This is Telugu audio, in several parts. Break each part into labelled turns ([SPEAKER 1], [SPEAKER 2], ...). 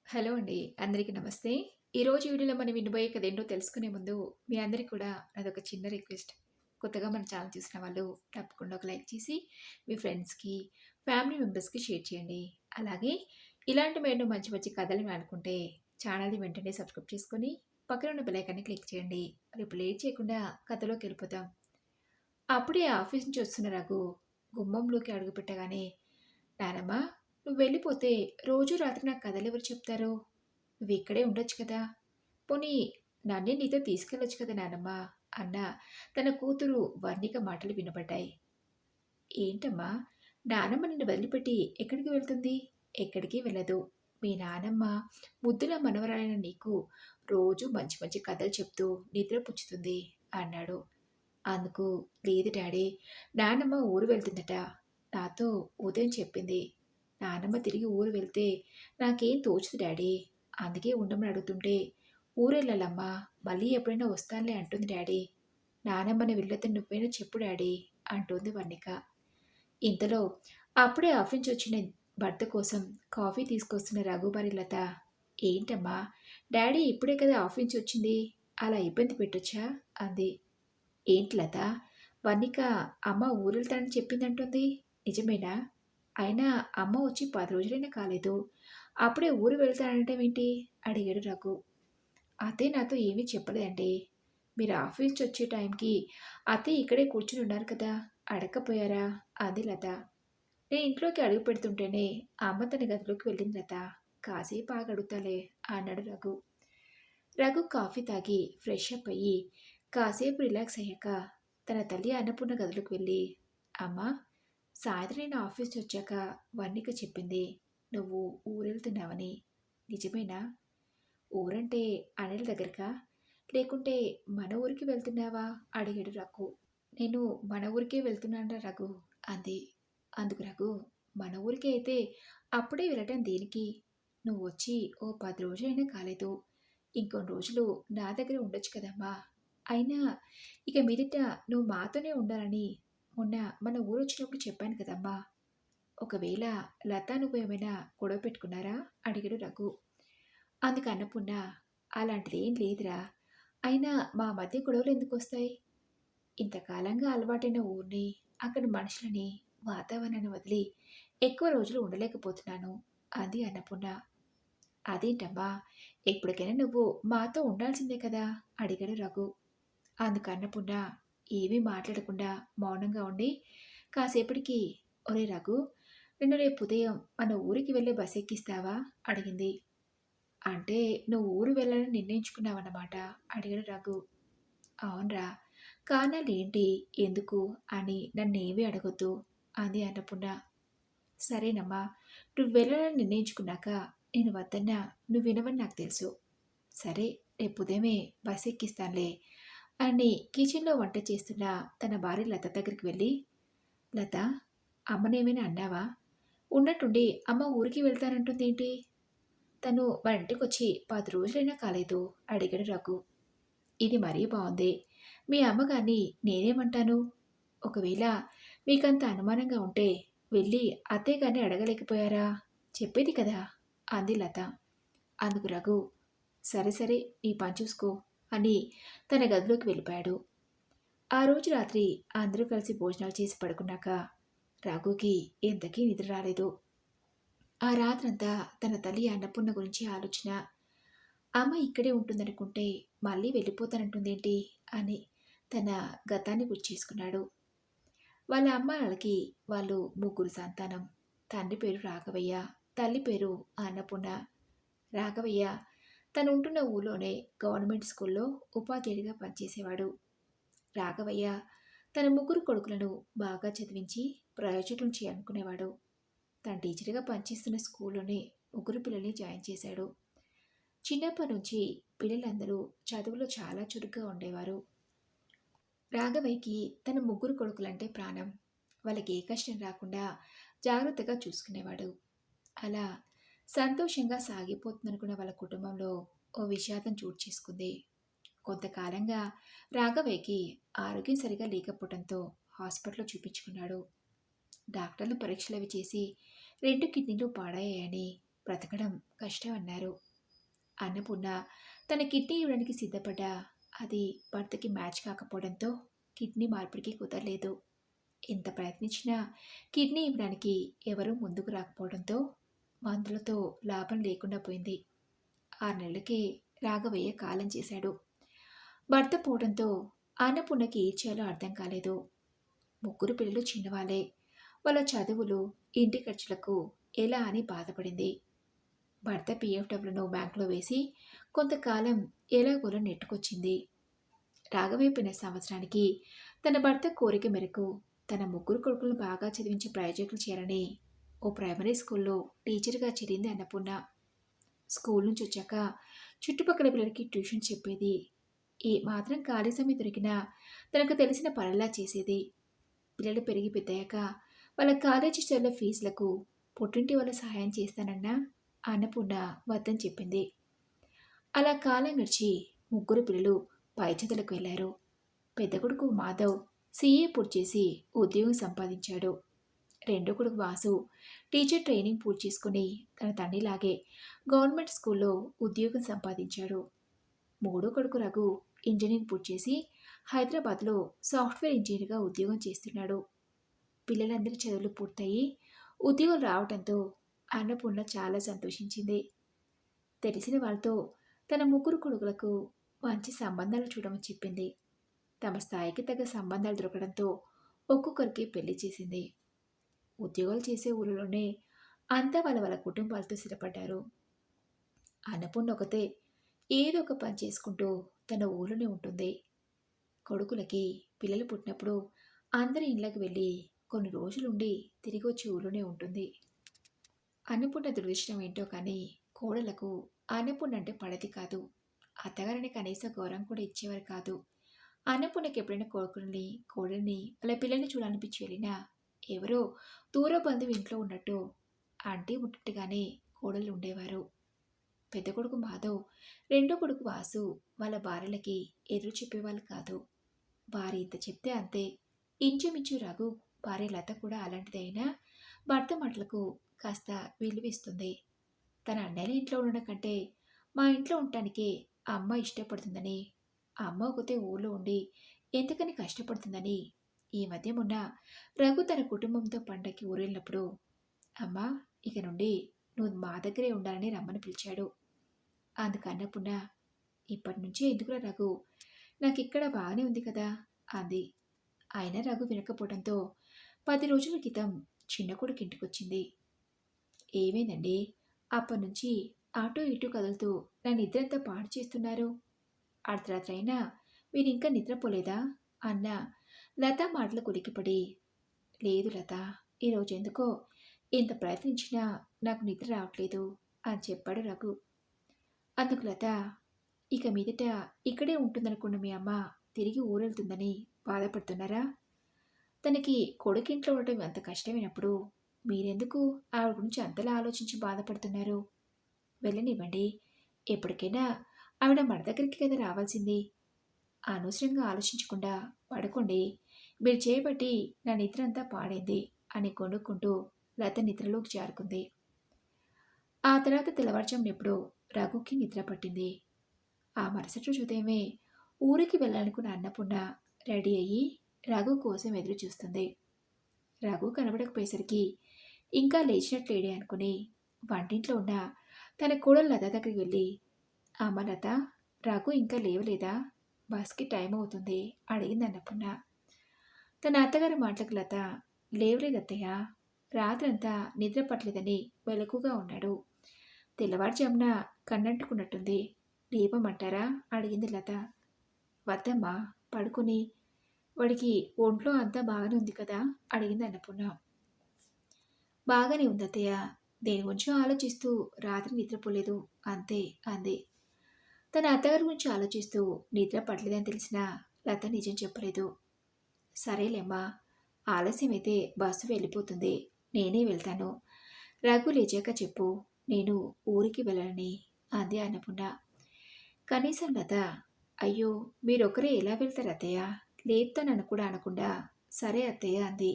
[SPEAKER 1] హలో అండి. అందరికీ నమస్తే. ఈరోజు వీడియోలో మనం వినబోయే కథ ఏంటో తెలుసుకునే ముందు మీ అందరికి కూడా నాదొక చిన్న రిక్వెస్ట్. కొత్తగా మన ఛానల్ చూసిన వాళ్ళు తప్పకుండా ఒక లైక్ చేసి మీ ఫ్రెండ్స్‌కి, ఫ్యామిలీ మెంబర్స్‌కి షేర్ చేయండి. అలాగే ఇలాంటి మరెన్నో మంచి మంచి కథలు వినాలనుకుంటే ఛానల్‌ని వెంటనే సబ్స్క్రైబ్ చేసుకొని పక్కన ఉన్న బెల్ ఐకాన్‌ని క్లిక్ చేయండి. రేపు లేట్ చేయకుండా కథలోకెళ్ళిపోదాం. అప్పుడే ఆఫీస్ నుంచి వస్తున్న రఘు గుమ్మంలోకి అడుగుపెట్టగానే, నానమ్మ, నువ్వు వెళ్ళిపోతే రోజు రాత్రి నాకు కథలెవరు చెప్తారు? నువ్విక్కడే ఉండొచ్చు కదా! పోనీ నన్నే నీతో తీసుకెళ్ళొచ్చు కదా నానమ్మ! అన్న తన కూతురు వర్ణిక మాటలు వినబడ్డాయి. ఏంటమ్మా! నానమ్మ నిన్ను వదిలిపెట్టి ఎక్కడికి వెళ్తుంది? ఎక్కడికి వెళ్ళదు. మీ నానమ్మ ముద్దుల మనవరాలైన నీకు రోజు మంచి మంచి కథలు చెప్తూ నిద్ర పుచ్చుతుంది అన్నాడు. అందుకు, లేదు డాడీ, నానమ్మ ఊరు వెళ్తుందట. నాతో ఉదయం చెప్పింది. నానమ్మ తిరిగి ఊరు వెళ్తే నాకేం తోచదు డాడీ. అందుకే ఉండమని అడుగుతుంటే, ఊరెళ్ళాలమ్మా, మళ్ళీ ఎప్పుడైనా వస్తానులే అంటుంది డాడీ. నానమ్మని వెళ్ళొద్దని నువ్వైనా చెప్పు డాడీ అంటోంది వర్ణిక. ఇంతలో అప్పుడే ఆఫీస్ నుంచి వచ్చిన భర్త కోసం కాఫీ తీసుకొస్తున్న రఘుబారి లత, ఏంటమ్మా, డాడీ ఇప్పుడే కదా ఆఫీస్ నుంచి వచ్చింది, అలా ఇబ్బంది పెట్టొచ్చా అంది. ఏంటి లత, వర్ణిక అమ్మ ఊరెళ్తానని చెప్పిందంటుంది, నిజమేనా? అయినా అమ్మ వచ్చి 10 రోజులైనా కాలేదు. అప్పుడే ఊరు వెళ్తానంటావేంటి అడిగాడు రఘు. అత్తయ్య నాతో ఏమీ చెప్పలేదండి. మీరు ఆఫీస్ నుంచి వచ్చే టైంకి అత్తయ్య ఇక్కడే కూర్చుని ఉన్నారు కదా, అడగకపోయారా అంది లత. నేను ఇంట్లోకి అడుగు పెడుతుంటేనే అమ్మ తన గదిలోకి వెళ్ళింది లత. కాసేపు ఆగి అడుగుతాలే అన్నాడు రఘు. రఘు కాఫీ తాగి ఫ్రెష్ అప్ అయ్యి కాసేపు రిలాక్స్ అయ్యాక తన తల్లి అన్నపూర్ణ గదిలోకి వెళ్ళి, అమ్మా, సాయంత్రం నేను ఆఫీస్ నుంచి వచ్చాక వర్ణిక చెప్పింది నువ్వు ఊరెళ్తున్నావని. నిజమేనా? ఊరంటే అనిల్ దగ్గరకా? లేకుంటే మన ఊరికి వెళ్తున్నావా అడిగాడు రఘు. నేను మన ఊరికే వెళ్తున్నానురా రఘు అంది. అందుకు రఘు, మన ఊరికే అయితే అప్పుడే వెళ్ళటం దేనికి? నువ్వు వచ్చి ఓ 10 రోజులైనా కాలేదు. ఇంకొన్ని రోజులు నా దగ్గర ఉండొచ్చు కదమ్మా. అయినా ఇక మీదట నువ్వు మాతోనే ఉండాలని మొన్న మన ఊరొచ్చినప్పుడు చెప్పాను కదమ్మా. ఒకవేళ లత నువ్వు ఏమైనా గొడవ పెట్టుకున్నారా అడిగాడు రఘు. అందుకు అన్నపూర్ణ, అలాంటిదేం లేదురా. అయినా మా మధ్య గొడవలు ఎందుకొస్తాయి? ఇంతకాలంగా అలవాటైన ఊరిని, అక్కడి మనుషులని, వాతావరణాన్ని వదిలి ఎక్కువ రోజులు ఉండలేకపోతున్నాను అంది అన్నపూర్ణ. అదేంటమ్మా, ఎప్పటికైనా నువ్వు మాతో ఉండాల్సిందే కదా అడిగాడు రఘు. అందుకు అన్నపూర్ణ ఏమీ మాట్లాడకుండా మౌనంగా ఉండి కాసేపటికి, ఒరే రఘు, నిన్ను రేపు ఉదయం మన ఊరికి వెళ్ళే బస్ ఎక్కిస్తావా అడిగింది. అంటే నువ్వు ఊరు వెళ్ళాలని నిర్ణయించుకున్నావన్నమాట అడిగాడు రఘు. అవునరా, కారణాలేంటి, ఎందుకు అని నన్నేమీ అడగొద్దు అంది అన్నపూర్ణ. సరేనమ్మా, నువ్వు వెళ్ళాలని నిర్ణయించుకున్నాక నేను వద్దన్నా నువ్వు వినవని నాకు తెలుసు. సరే, రేపు ఉదయమే బస్ ఎక్కిస్తానులే అని కిచెన్లో వంట చేస్తున్న తన భార్య లత దగ్గరికి వెళ్ళి, లత, అమ్మనేమైనా అన్నావా? ఉన్నట్టుండి అమ్మ ఊరికి వెళ్తానంటుందేంటి? తను మన ఇంటికొచ్చి 10 రోజులైనా కాలేదు అడిగాడు రఘు. ఇది మరీ బావుంది. మీ అమ్మగారిని నేనేమంటాను? ఒకవేళ మీకంత అనుమానంగా ఉంటే వెళ్ళి అత్తయ్య గారిని అడగలేకపోయారా? చెప్పేది కదా అంది లత. అందుకు రఘు, సరే సరే, నీ పని చూసుకో అని తన గదిలోకి వెళ్ళిపోయాడు. ఆ రోజు రాత్రి అందరూ కలిసి భోజనాలు చేసి పడుకున్నాక రఘుకి ఎంతకీ నిద్ర రాలేదు. ఆ రాత్రంతా తన తల్లి అన్నపూర్ణ గురించి ఆలోచన. అమ్మ ఇక్కడే ఉంటుందనుకుంటే మళ్ళీ వెళ్ళిపోతానంటుందేంటి అని తన గతాన్ని గుర్చేసుకున్నాడు. వాళ్ళ అమ్మానాన్నలకి వాళ్ళు ముగ్గురు సంతానం. తండ్రి పేరు రాఘవయ్య, తల్లి పేరు అన్నపూర్ణ. రాఘవయ్య తనుంటున్న ఊళ్ళోనే గవర్నమెంట్ స్కూల్లో ఉపాధ్యాయుడిగా పనిచేసేవాడు. రాఘవయ్య తన ముగ్గురు కొడుకులను బాగా చదివించి ప్రయోజకులను చేయాలనుకునేవాడు. తను టీచర్గా పనిచేస్తున్న స్కూల్లోనే ముగ్గురు పిల్లల్ని జాయిన్ చేశాడు. చిన్నప్పటి నుంచి పిల్లలందరూ చదువులో చాలా చురుగ్గా ఉండేవారు. రాఘవయ్యకి తన ముగ్గురు కొడుకులంటే ప్రాణం. వాళ్ళకి ఏ కష్టం రాకుండా జాగ్రత్తగా చూసుకునేవాడు. అలా సంతోషంగా సాగిపోతుందనుకున్న వాళ్ళ కుటుంబంలో ఓ విషాదం చోటు చేసుకుంది. కొంతకాలంగా రాఘవయ్యకి ఆరోగ్యం సరిగా లేకపోవడంతో హాస్పిటల్లో చూపించుకున్నాడు. డాక్టర్లు పరీక్షలవి చేసి 2 కిడ్నీలు పాడయ్యాయని, బ్రతకడం కష్టం అన్నారు. అన్నపూర్ణ తన కిడ్నీ ఇవ్వడానికి సిద్ధపడ్డా అది భర్తకి మ్యాచ్ కాకపోవడంతో కిడ్నీ మార్పిడికి కుదరలేదు. ఎంత ప్రయత్నించినా కిడ్నీ ఇవ్వడానికి ఎవరూ ముందుకు రాకపోవడంతో మందులతో లాభం లేకుండా పోయింది. 6 నెలలకే రాఘవయ్య కాలం చేశాడు. భర్త పోవడంతో అన్నపూర్ణకి ఏం చేయాలో అర్థం కాలేదు. ముగ్గురు పిల్లలు చిన్నవాళ్ళే. వాళ్ళ చదువులు, ఇంటి ఖర్చులకు ఎలా అని బాధపడింది. భర్త పీఎఫ్డబ్ల్యూను బ్యాంకులో వేసి కొంతకాలం ఎలాగోలా నెట్టుకొచ్చింది. రాఘవైపోయిన సంవత్సరానికి తన భర్త కోరిక మేరకు తన ముగ్గురు కొడుకులను బాగా చదివించే ప్రాజెక్టులు చేయాలని ఓ ప్రైమరీ స్కూల్లో టీచర్గా చేరింది అన్నపూర్ణ. స్కూల్ నుంచి వచ్చాక చుట్టుపక్కల పిల్లలకి ట్యూషన్ చెప్పేది. ఏ మాత్రం ఖాళీ సమయం దొరికినా తనకు తెలిసిన పనులా చేసేది. పిల్లలు పెరిగి పెద్దయ్యాక వాళ్ళ కాలేజీ చదువుల ఫీజులకు పుట్టింటి వాళ్ళ సహాయం చేస్తానన్నా అన్నపూర్ణ వద్దని చెప్పింది. అలా కాలం గడిచి ముగ్గురు పిల్లలు పై చదువులకు వెళ్లారు. పెద్ద కొడుకు మాధవ్ సీఏ పూర్తి చేసి ఉద్యోగం సంపాదించాడు. రెండో కొడుకు వాసు టీచర్ ట్రైనింగ్ పూర్తి చేసుకుని తన తండ్రిలాగే గవర్నమెంట్ స్కూల్లో ఉద్యోగం సంపాదించాడు. మూడో కొడుకు రఘు ఇంజనీరింగ్ పూర్తి చేసి హైదరాబాద్లో సాఫ్ట్వేర్ ఇంజనీర్గా ఉద్యోగం చేస్తున్నాడు. పిల్లలందరి చదువులు పూర్తయి ఉద్యోగం రావడంతో అన్నపూర్ణ చాలా సంతోషించింది. తెలిసిన వాళ్ళతో తన ముగ్గురు కొడుకులకు మంచి సంబంధాలు చూడమని చెప్పింది. తమ స్థాయికి తగ్గ సంబంధాలు దొరకడంతో ఒక్కొక్కరికి పెళ్లి చేసింది. ఉద్యోగాలు చేసే ఊరిలోనే అంతా వాళ్ళ వాళ్ళ కుటుంబాలతో స్థిరపడ్డారు. అన్నపూర్ణ ఒకతే ఏదో ఒక పని చేసుకుంటూ తన ఊరిలోనే ఉంటుంది. కొడుకులకి పిల్లలు పుట్టినప్పుడు అందరి ఇళ్ళకి వెళ్ళి కొన్ని రోజులుండి తిరిగి వచ్చి ఊరిలోనే ఉంటుంది. అన్నపూర్ణ దురదృష్టం ఏంటో కానీ కోడలకు అన్నపూర్ణ అంటే పడది కాదు. అత్తగారిని కనీస గౌరవం కూడా ఇచ్చేవారు కాదు. అన్నపూర్ణకి ఎప్పుడైనా కొడుకుల్ని కోడల్ని వాళ్ళ పిల్లల్ని చూడాలనిపించి వెళ్ళినా ఎవరో దూర బంధువు ఇంట్లో ఉన్నట్టు ఆంటీ ఉన్నట్టుగానే కోడళ్ళు ఉండేవారు. పెద్ద కొడుకు మాధవ్, రెండో కొడుకు వాసు వాళ్ళ భార్యలకి ఎదురు చెప్పేవాళ్ళు కాదు. భార్య ఇంత చెప్తే అంతే. ఇంచుమించు రఘు భార్య లత కూడా అలాంటిదైనా భర్త మాటలకు కాస్త విలువిస్తుంది. తన అన్నయ్యల ఇంట్లో ఉండడం కంటే మా ఇంట్లో ఉండటానికే అమ్మ ఇష్టపడుతుందని, అమ్మ ఒకతే ఊళ్ళో ఉండి ఎంతకని కష్టపడుతుందని ఈ మధ్య మొన్న రఘు తన కుటుంబంతో పండగకి ఊరెళ్ళినప్పుడు అమ్మా ఇక నుండి నువ్వు మా దగ్గరే ఉండాలని రమ్మని పిలిచాడు. అందుకన్నప్పున్న ఇప్పటి నుంచే ఎందుకురా రఘు, నాకు ఇక్కడ బాగానే ఉంది కదా అంది. అయినా రఘు వినకపోవడంతో 10 రోజుల క్రితం చిన్న కొడుకు ఇంటికొచ్చింది. ఏమైందండి, అప్పటి నుంచి అటూ ఇటూ కదులుతూ నా నిద్రంతా పాడు చేస్తున్నారు. అర్ధరాత్రి అయినా మీరింకా నిద్రపోలేదా అన్న లత మాటలు కులికిపడి, లేదు లత, ఈరోజు ఎందుకో ఎంత ప్రయత్నించినా నాకు నిద్ర రావట్లేదు అని చెప్పాడు రఘు. అందుకు లత, ఇక మీదట ఇక్కడే ఉంటుందనుకున్న మీ అమ్మ తిరిగి ఊరెళ్తుందని బాధపడుతున్నారా? తనకి కొడుకింట్లో ఉండటం అంత కష్టమైనప్పుడు మీరెందుకు ఆవిడ గురించి అంతలా ఆలోచించి బాధపడుతున్నారు? వెళ్ళనివ్వండి. ఎప్పటికైనా ఆవిడ మన దగ్గరికి కదా రావాల్సింది. అనవసరంగా ఆలోచించకుండా పడుకోండి. మీరు చేయబట్టి నా నిద్ర అంతా పాడైంది అని కొనుక్కుంటూ లత నిద్రలోకి జారుకుంది. ఆ తర్వాత తెల్లవారుజామున ఎప్పుడో రఘుకి నిద్ర పట్టింది. ఆ మరుసటి రోజు ఉదయమే ఊరికి వెళ్ళాలనుకున్న అన్నపూర్ణ రెడీ అయ్యి రఘు కోసం ఎదురు చూస్తుంది. రఘు కనబడకపోయేసరికి ఇంకా లేచినట్లేడే అనుకుని వంటింట్లో ఉన్న తన కోడలు లత దగ్గరికి వెళ్ళి, అమ్మ లత, రఘు ఇంకా లేవలేదా? బస్కి టైం అవుతుంది అడిగింది అన్నపూర్ణ. తన అత్తగారి మాటలకు లత, లేవలేదు అత్తయ్య, రాత్రంతా నిద్ర పట్టలేదని మెలకుగా ఉన్నాడు. తెల్లవారుజామున కన్నంటుకున్నట్టుంది, లేపమంటారా అడిగింది లత. వద్దమ్మా, పడుకుని, వాడికి ఒంట్లో అంతా బాగానే ఉంది కదా అడిగింది అన్నపూర్ణ. బాగానే ఉంది అత్తయ్య, దేని గురించో ఆలోచిస్తూ రాత్రి నిద్రపోలేదు అంతే అంది. తన అత్తగారి గురించి ఆలోచిస్తూ నిద్ర పట్టలేదని తెలిసినా లత నిజం చెప్పలేదు. సరేలేమ్మా, ఆలస్యమైతే బస్సు వెళ్ళిపోతుంది, నేనే వెళ్తాను. రఘు లేచాక చెప్పు, నేను ఊరికి వెళ్ళాలని అంది అన్నపూర్ణ. కనీసం లత, అయ్యో మీరొకరే ఎలా వెళ్తారు అత్తయ్య, లేపుతానని కూడా అనకుండా సరే అత్తయ్య అంది.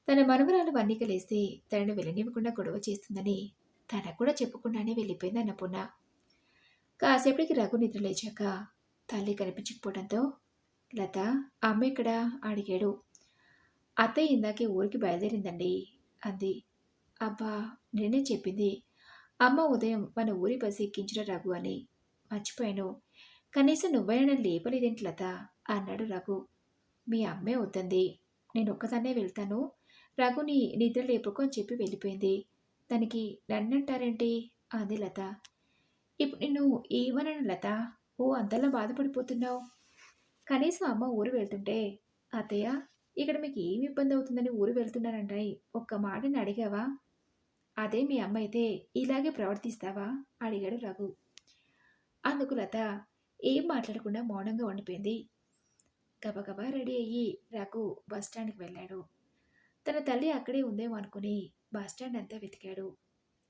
[SPEAKER 1] తన మనవరాలు వన్నికలేస్తే తనను వెళ్ళనివ్వకుండా గొడవ చేస్తుందని తనకు కూడా చెప్పకుండానే వెళ్ళిపోయింది అన్నపూర్ణ. కాసేపటికి రఘు నిద్ర లేచాక తల్లి కనిపించకపోవడంతో, లత అమ్మ ఎక్కడా అడిగాడు. అత్తయ్య ఇందాకే ఊరికి బయలుదేరిందండి అంది. అబ్బా, నేనే చెప్పింది అమ్మ ఉదయం మన ఊరి బస్సు ఎక్కించిన రఘు అని. మర్చిపోయాను. కనీసం నువ్వైనా నన్ను లేపలేదేంటి లత అన్నాడు రఘు. మీ అమ్మే వద్దంది. నేను ఒక్కదాన్నే వెళ్తాను, రఘుని నిద్ర లేపుకో అని చెప్పి వెళ్ళిపోయింది. దానికి నన్నంటారేంటి అంది లత. ఇప్పుడు నిన్ను ఏమనను లత, ఓ అంతలా బాధపడిపోతున్నావు. కనీసం అమ్మ ఊరు వెళ్తుంటే, అత్తయ్య ఇక్కడ మీకు ఏమి ఇబ్బంది అవుతుందని ఊరు వెళ్తున్నానంటాయి ఒక్క మాటని అడిగావా? అదే మీ అమ్మ అయితే ఇలాగే ప్రవర్తిస్తావా అడిగాడు రఘు. అందుకు లత ఏం మాట్లాడకుండా మౌనంగా ఉండిపోయింది. గబగబా రెడీ అయ్యి రఘు బస్టాండ్కి వెళ్ళాడు. తన తల్లి అక్కడే ఉందేమో అనుకుని బస్టాండ్ అంతా వెతికాడు.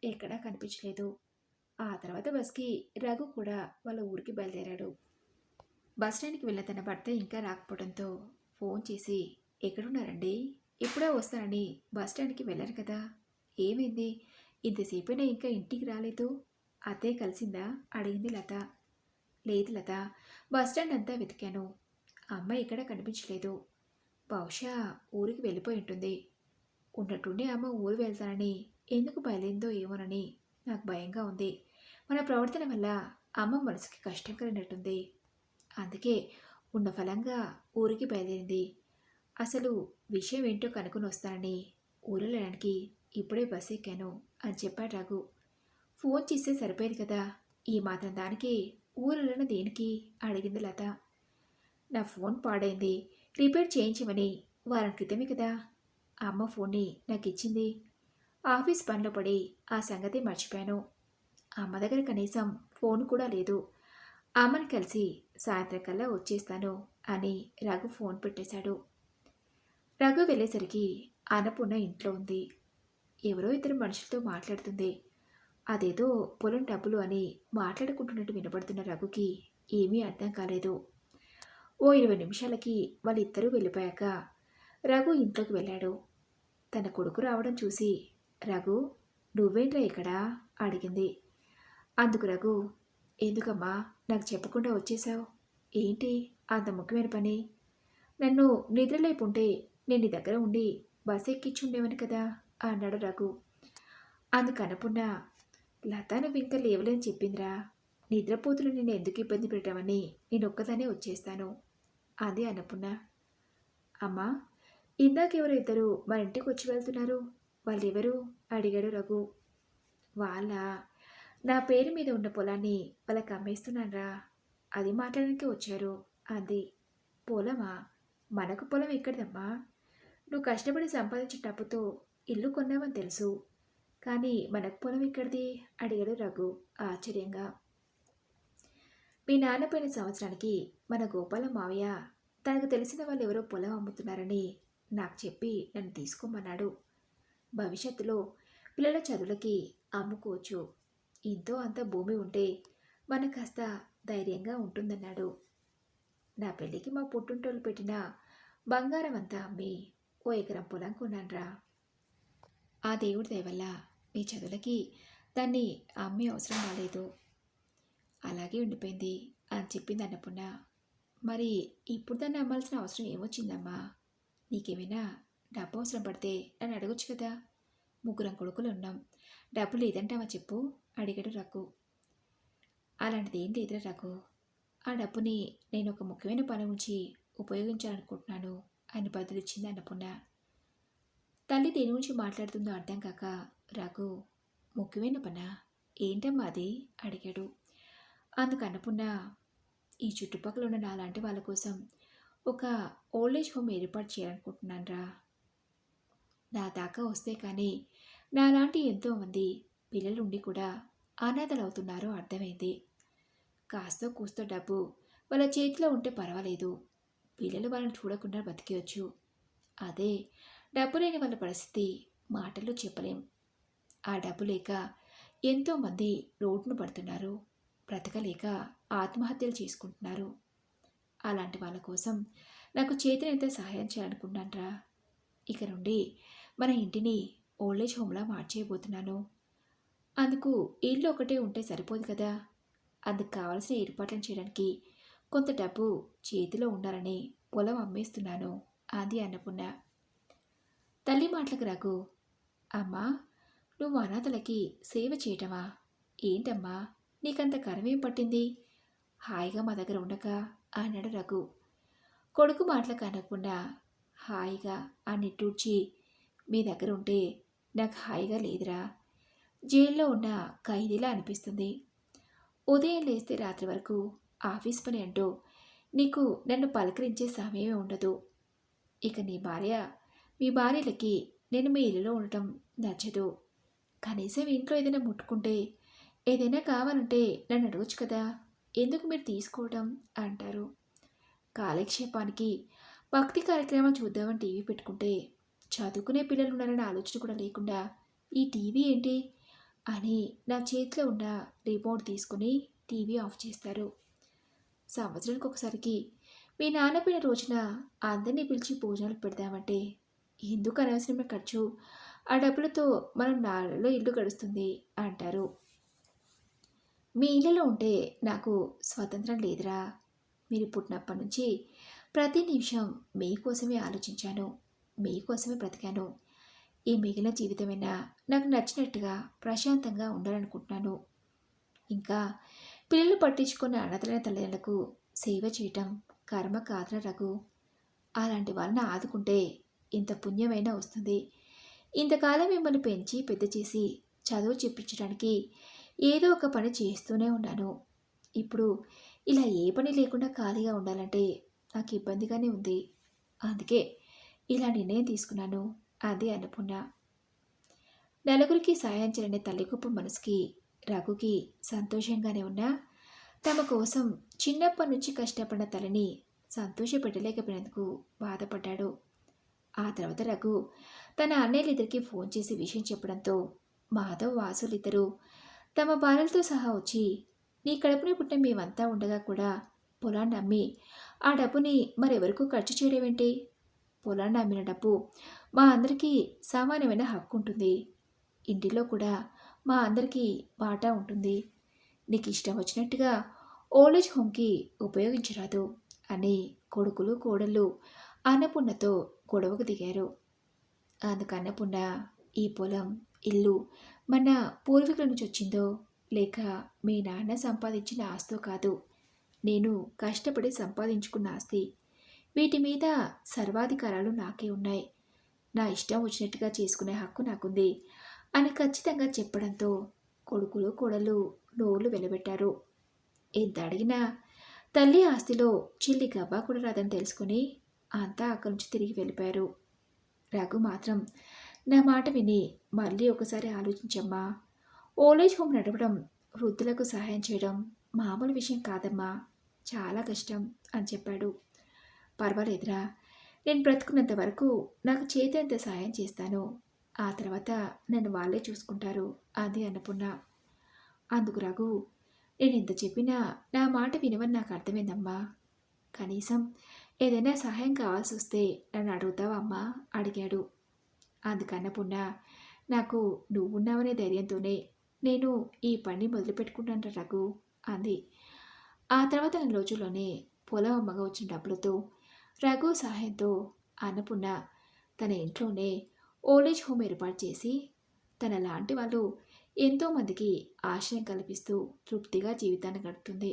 [SPEAKER 1] ఎక్కడా కనిపించలేదు. ఆ తర్వాత బస్కి రఘు కూడా వాళ్ళ ఊరికి బయలుదేరాడు. బస్టాండ్కి వెళ్ళిన తన భర్త ఇంకా రాకపోవడంతో ఫోన్ చేసి, ఎక్కడున్నారండి? ఇప్పుడే వస్తానని బస్టాండ్కి వెళ్ళారు కదా, ఏమైంది? ఇంతసేపైనా ఇంకా ఇంటికి రాలేదు, అత్తయ్య కలిసిందా అడిగింది లత. లేదు లత, బస్టాండ్ అంతా వెతికాను, అమ్మ ఎక్కడా కనిపించలేదు. బహుశా ఊరికి వెళ్ళిపోయి ఉంటుంది. ఉన్నట్టుండి అమ్మ ఊరు వెళ్తానని ఎందుకు బయలుదేరిందో ఏమోనని నాకు భయంగా ఉంది. మన ప్రవర్తన వల్ల అమ్మ మనసుకి కష్టం కలిగినట్టుంది. అందుకే ఉన్న ఫలంగా ఊరికి బయలుదేరింది. అసలు విషయం ఏంటో కనుక్కొని వస్తానని ఊరెళ్ళడానికి ఇప్పుడే బస్ ఎక్కాను అని చెప్పాడు రఘు. ఫోన్ చేస్తే సరిపోయేది కదా, ఈ మాత్రం దానికి ఊరెళ్ళిన దేనికి అడిగింది లత. నా ఫోన్ పాడైంది, రిపేర్ చేయించమని వారం క్రితమే కదా అమ్మ ఫోన్ని నాకు ఇచ్చింది. ఆఫీస్ పనిలో పడి ఆ సంగతి మర్చిపోయాను. అమ్మ దగ్గర కనీసం ఫోన్ కూడా లేదు. అమ్మని కలిసి సాయంత్రం కల్లా వచ్చేస్తాను అని రఘు ఫోన్ పెట్టేశాడు. రఘు వెళ్ళేసరికి అన్నపూర్ణ ఇంట్లో ఉంది. ఎవరో ఇద్దరు మనుషులతో మాట్లాడుతుంది. అదేదో పొలం డబ్బులు అని మాట్లాడుకుంటున్నట్టు వినపడుతున్న రఘుకి ఏమీ అర్థం కాలేదు. ఓ 20 నిమిషాలకి వాళ్ళిద్దరూ వెళ్ళిపోయాక రఘు ఇంట్లోకి వెళ్ళాడు. తన కొడుకు రావడం చూసి, రఘు నువ్వేంట్రా ఇక్కడా అడిగింది. అందుకు రఘు, ఎందుకమ్మా నాకు చెప్పకుండా వచ్చేశావు? ఏంటి అంత ముఖ్యమైన పని? నన్ను నిద్రలేపుంటే నేను నీ దగ్గర ఉండి బస్ ఎక్కించుండేవని కదా అన్నాడు రఘు. అందుకు అన్నపూర్ణ, లత నువ్వు ఇంకా లేవలేని చెప్పిందిరా, నిద్రపోతులు నేను ఎందుకు ఇబ్బంది పెట్టామని నేను ఒక్కదానే వచ్చేస్తాను అంది అన్నపూర్ణ. అమ్మా, ఇందాకెవరో ఇద్దరు మా ఇంటికి వచ్చి వెళ్తున్నారు, వాళ్ళెవరు అడిగాడు రఘు. వాళ్ళ నా పేరు మీద ఉన్న పొలాన్ని వాళ్ళకి అమ్మేస్తున్నానరా, అది మాట్లాడడానికి వచ్చారు అంది. పొలమా? మనకు పొలం ఎక్కడిదమ్మా? నువ్వు కష్టపడి సంపాదించిన డబ్బుతో ఇల్లు కొన్నావని తెలుసు, కానీ మనకు పొలం ఎక్కడిది అడిగాడు రఘు ఆశ్చర్యంగా. మీ నాన్న పోయిన సంవత్సరానికి మన గోపాలం మావయ్య తనకు తెలిసిన వాళ్ళు ఎవరో పొలం అమ్ముతున్నారని నాకు చెప్పి నన్ను తీసుకోమన్నాడు. భవిష్యత్తులో పిల్లల చదువులకి అమ్ముకోవచ్చు, ఇంతో అంత భూమి ఉంటే మనకు కాస్త ధైర్యంగా ఉంటుందన్నాడు. నా పెళ్ళికి మా పుట్టింటోళ్ళు పెట్టిన బంగారం అంతా అమ్మి ఓ ఎకరం పొలం కొన్నాన్రా. ఆ దేవుడి దయవల్ల మీ చదువులకి దాన్ని అమ్మే అవసరం రాలేదు, అలాగే ఉండిపోయింది అని చెప్పింది అన్నపూర్ణ. మరి ఇప్పుడు దాన్ని అమ్మాల్సిన అవసరం ఏమొచ్చిందమ్మా? నీకేమైనా డబ్బు అవసరం పడితే నన్ను అడగొచ్చు కదా, ముగ్గురం కొడుకులు ఉన్నాం, డబ్బు లేదంటావా చెప్పు అడిగాడు రఘు. అలాంటిది ఏం లేదురా రఘు, ఆ డబ్బుని నేను ఒక ముఖ్యమైన పని నుంచి ఉపయోగించాలనుకుంటున్నాను అని బదులిచ్చింది అన్నపూర్ణ. తల్లి దేని గురించి మాట్లాడుతుందో అర్థం కాక రఘు, ముఖ్యమైన పనా? ఏంటమ్మా అది అడిగాడు. అందుకు అన్నపూర్ణ, ఈ చుట్టుపక్కల ఉన్న నాలాంటి వాళ్ళ కోసం ఒక ఓల్డేజ్ హోమ్ ఏర్పాటు చేయాలనుకుంటున్నానురా. నా దాకా వస్తే కానీ నాలాంటి ఎంతోమంది పిల్లలు ఉండి కూడా అనాథలు అవుతున్నారో అర్థమైంది. కాస్తో కూస్తో డబ్బు వాళ్ళ చేతిలో ఉంటే పర్వాలేదు, పిల్లలు వాళ్ళని చూడకుండా బతికేయచ్చు. అదే డబ్బు లేని వాళ్ళ పరిస్థితి మాటల్లో చెప్పలేం. ఆ డబ్బు లేక ఎంతోమంది రోడ్డును పడుతున్నారు, బ్రతకలేక ఆత్మహత్యలు చేసుకుంటున్నారు. అలాంటి వాళ్ళ కోసం నాకు చేతనైతే సహాయం చేయాలనుకున్నానరా. ఇక నుండి మన ఇంటిని ఓల్డేజ్ హోమ్లా మార్చేయబోతున్నాను. అందుకు ఇల్లు ఒకటే ఉంటే సరిపోదు కదా! అందుకు కావాల్సిన ఏర్పాట్లను చేయడానికి కొంత డబ్బు చేతిలో ఉండాలని పొలం అమ్మేస్తున్నాను అంది అన్నపూర్ణ. తల్లి మాటలకు రఘు, అమ్మా, నువ్వు అనాథలకి సేవ చేయటమా? ఏంటమ్మా, నీకంత కరమేం పట్టింది? హాయిగా మా దగ్గర ఉండక అన్నాడు రఘు. కొడుకు మాటలకు అనకుండా హాయిగా ఆ నిట్టూర్చి, మీ దగ్గర ఉంటే నాకు హాయిగా లేదురా, జైల్లో ఉన్న ఖైదీలా అనిపిస్తుంది. ఉదయం లేస్తే రాత్రి వరకు ఆఫీస్ పని అంటూ నీకు నన్ను పలకరించే సమయమే ఉండదు. ఇక మీ భార్యలకి నేను మీ ఇల్లులో ఉండటం నచ్చదు. కనీసం ఇంట్లో ఏదైనా ముట్టుకుంటే, ఏదైనా కావాలంటే నన్ను అడగొచ్చు కదా, ఎందుకు మీరు తీసుకోవడం అంటారు. కాలక్షేపానికి భక్తి కార్యక్రమాలు చూద్దామని టీవీ పెట్టుకుంటే చదువుకునే పిల్లలు ఉన్నారన్న ఆలోచన కూడా లేకుండా ఈ టీవీ ఏంటి అని నా చేతిలో ఉన్న రిమోట్ తీసుకుని టీవీ ఆఫ్ చేస్తారు. సంవత్సరానికి ఒకసారికి మీ నాన్న పోయిన రోజున అందరినీ పిలిచి భోజనాలు పెడదామంటే ఎందుకు అనవసరమైన ఖర్చు, ఆ డబ్బులతో మనం నాలుగులో ఇల్లు గడుస్తుంది అంటారు. మీ ఇళ్ళలో ఉంటే నాకు స్వతంత్రం లేదురా. మీరు పుట్టినప్పటి నుంచి ప్రతి నిమిషం మీకోసమే ఆలోచించాను, మీకోసమే బ్రతికాను. ఈ మిగిలిన జీవితమైనా నాకు నచ్చినట్టుగా ప్రశాంతంగా ఉండాలనుకుంటున్నాను. ఇంకా పిల్లలు పట్టించుకున్న అనాథలైన తల్లిదండ్రులకు సేవ చేయటం కర్మ కాదురా రఘు. అలాంటి వాళ్ళని ఆదుకుంటే ఇంత పుణ్యమైనా వస్తుంది. ఇంతకాలం మిమ్మల్ని పెంచి పెద్ద చేసి చదువు చెప్పించడానికి ఏదో ఒక పని చేస్తూనే ఉన్నాను. ఇప్పుడు ఇలా ఏ పని లేకుండా ఖాళీగా ఉండాలంటే నాకు ఇబ్బందిగానే ఉంది. అందుకే ఇలా నిర్ణయం తీసుకున్నాను అంది అన్నపూర్ణ. నలుగురికి సాయం చేయాలనే తల్లి గొప్ప మనసుకి రఘుకి సంతోషంగానే ఉన్నా, తమ కోసం చిన్నప్పటి నుంచి కష్టపడిన తల్లిని సంతోషపెట్టలేకపోయినందుకు బాధపడ్డాడు. ఆ తర్వాత రఘు తన అన్నయ్యలిద్దరికీ ఫోన్ చేసి విషయం చెప్పడంతో మాధవ్, వాసులిద్దరూ తమ భార్యలతో సహా వచ్చి, నీ కడుపుని పుట్టిన మేమంతా ఉండగా కూడా పొలాన్ని అమ్మి ఆ డబ్బుని మరెవరికూ ఖర్చు చేయడమేంటి? పొలాన్ని అమ్మిన డబ్బు మా అందరికీ సమానమైన హక్కు ఉంటుంది. ఇంటిలో కూడా మా అందరికీ వాటా ఉంటుంది. నీకు ఇష్టం వచ్చినట్టుగా ఓల్డేజ్ హోమ్కి ఉపయోగించరాదు అని కొడుకులు కోడళ్ళు అన్నపూర్ణతో గొడవకు దిగారు. అందుకు అన్నపూర్ణ, ఈ పొలం, ఇల్లు మన పూర్వీకుల నుంచి వచ్చిందో లేక మీ నాన్న సంపాదించిన ఆస్తో కాదు, నేను కష్టపడి సంపాదించుకున్న ఆస్తి. వీటి మీద సర్వాధికారాలు నాకే ఉన్నాయి. నా ఇష్టం వచ్చినట్టుగా చేసుకునే హక్కు నాకుంది అని ఖచ్చితంగా చెప్పడంతో కొడుకులు కోడలు నోళ్లు వెలబెట్టారు. ఎంత అడిగినా తల్లి ఆస్తిలో చిల్లి గవ్వ కూడా రాదని తెలుసుకుని అంతా అక్కడి నుంచి తిరిగి వెళ్ళిపోయారు. రఘు మాత్రం, నా మాట విని మళ్ళీ ఒకసారి ఆలోచించమ్మా. ఓల్డేజ్ హోమ్ నడపడం, వృద్ధులకు సహాయం చేయడం మామూలు విషయం కాదమ్మా, చాలా కష్టం అని చెప్పాడు. పర్వాలేదురా, నేను బ్రతుకున్నంత వరకు నాకు చేతనంత సహాయం చేస్తాను. ఆ తర్వాత నన్ను వాళ్ళే చూసుకుంటారు అంది అన్నపూర్ణ. అందుకు రఘు, నేను ఎంత చెప్పినా నా మాట వినవని నాకు అర్థమైందమ్మా. కనీసం ఏదైనా సహాయం కావాల్సి వస్తే నన్ను అడుగుతావా అమ్మా అడిగాడు. అందుకు అన్నపూర్ణ, నాకు నువ్వున్నావనే ధైర్యంతోనే నేను ఈ పని మొదలుపెట్టుకుంటాను రఘు అంది. ఆ తర్వాత 4 రోజుల్లోనే పొలం అమ్మగా వచ్చిన డబ్బులతో రఘు సహాయంతో అన్నపూర్ణ తన ఇంట్లోనే ఓల్డేజ్ హోమ్ ఏర్పాటు చేసి తన లాంటి వాళ్ళు ఎంతోమందికి ఆశ్రయం కల్పిస్తూ తృప్తిగా జీవితాన్ని గడుపుతుంది.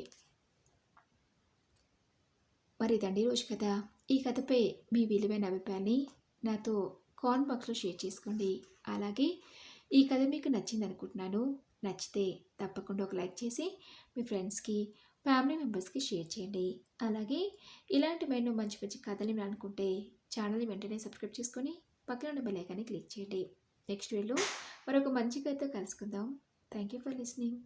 [SPEAKER 1] మరి ఇదండి రోజు కథ. ఈ కథపై మీ విలువైన అభిప్రాయాన్ని నాతో కామెంట్ బాక్స్లో షేర్ చేసుకోండి. అలాగే ఈ కథ మీకు నచ్చింది అనుకుంటున్నాను. నచ్చితే తప్పకుండా ఒక లైక్ చేసి మీ ఫ్రెండ్స్కి, ఫ్యామిలీ మెంబర్స్కి షేర్ చేయండి. అలాగే ఇలాంటి మరెన్నో మంచి మంచి కథలు మీరు అనుకుంటే ఛానల్ని వెంటనే సబ్స్క్రైబ్ చేసుకొని పక్కన ఉన్న బెల్ ఐకాన్ని క్లిక్ చేయండి. నెక్స్ట్ వీడియోలో మరొక మంచి కథతో కలుసుకుందాం. Thank you for listening.